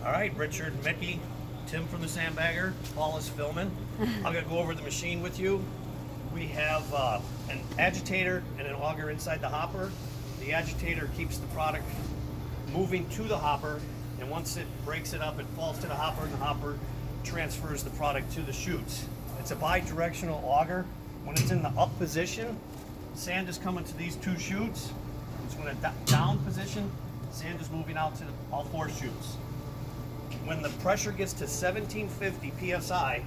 All right, Richard, Mickey, Tim from the Sandbagger, Paul is filming. I'm gonna go over the machine with you. We have an agitator and an auger inside the hopper. The agitator keeps the product moving to the hopper, and once it breaks it up, it falls to the hopper, and the hopper transfers the product to the chutes. It's a bi-directional auger. When it's in the up position, sand is coming to these two chutes. It's when a down position, sand is moving out to all four chutes. When the pressure gets to 1750 psi,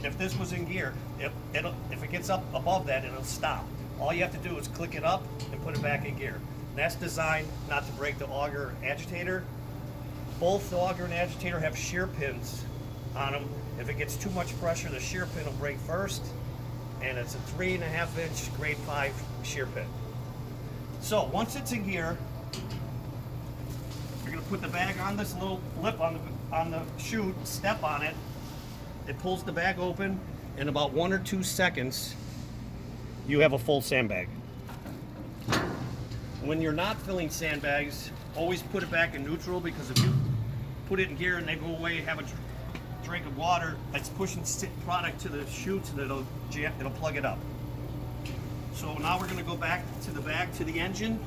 if this was in gear, if it gets up above that, it'll stop. All you have to do is click it up and put it back in gear. And that's designed not to break the auger and agitator. Both the auger and agitator have shear pins on them. If it gets too much pressure, the shear pin will break first, and it's a 3.5 inch grade 5 shear pin. So once it's in gear, you're gonna put the bag on this little lip on the chute, step on it. It pulls the bag open. In about 1 or 2 seconds, you have a full sandbag. When you're not filling sandbags, always put it back in neutral, because if you put it in gear and they go away, have a drink of water, it's pushing product to the chutes, and it'll plug it up. So now we're going to go back to the bag, to the engine.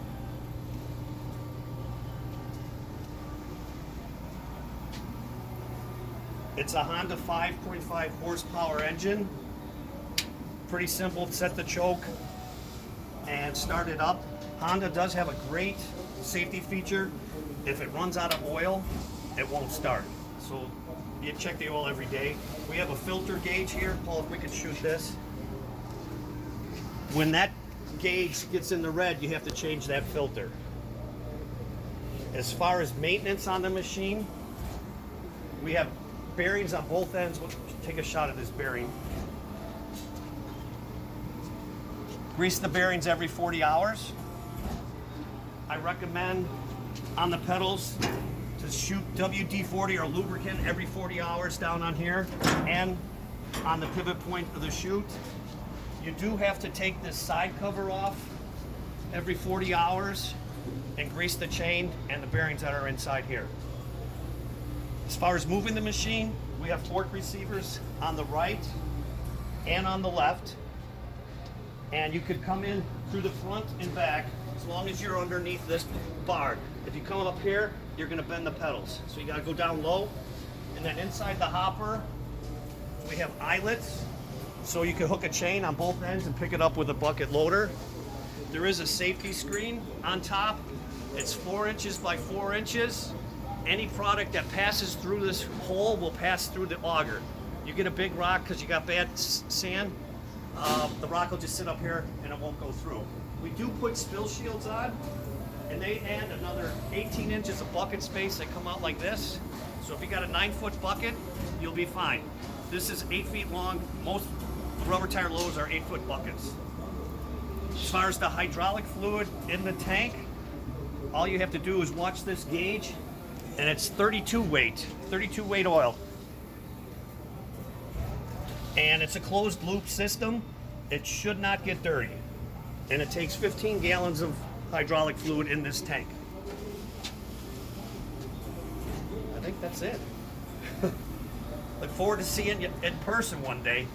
It's a Honda 5.5 horsepower engine. Pretty simple. Set the choke and start it up. Honda does have a great safety feature. If it runs out of oil, it won't start. So you check the oil every day. We have a filter gauge here. Paul, if we could shoot this. When that gauge gets in the red, you have to change that filter. As far as maintenance on the machine, we have bearings on both ends. We'll take a shot of this bearing. Grease the bearings every 40 hours. I recommend on the pedals to shoot WD-40 or lubricant every 40 hours down on here, and on the pivot point of the chute. You do have to take this side cover off every 40 hours and grease the chain and the bearings that are inside here. As far as moving the machine, we have torque receivers on the right and on the left. And you could come in through the front and back as long as you're underneath this bar. If you come up here, you're gonna bend the pedals. So you gotta go down low. And then inside the hopper, we have eyelets. So you can hook a chain on both ends and pick it up with a bucket loader. There is a safety screen on top. It's 4 inches by 4 inches. Any product that passes through this hole will pass through the auger. You get a big rock because you got bad sand, the rock will just sit up here and it won't go through. We do put spill shields on, and they add another 18 inches of bucket space that come out like this. So if you got a 9-foot bucket, you'll be fine. This is 8 feet long. Most rubber tire loads are 8-foot buckets. As far as the hydraulic fluid in the tank, all you have to do is watch this gauge, and it's 32 weight oil. And it's a closed loop system. It should not get dirty. And it takes 15 gallons of hydraulic fluid in this tank. I think that's it. Look forward to seeing you in person one day.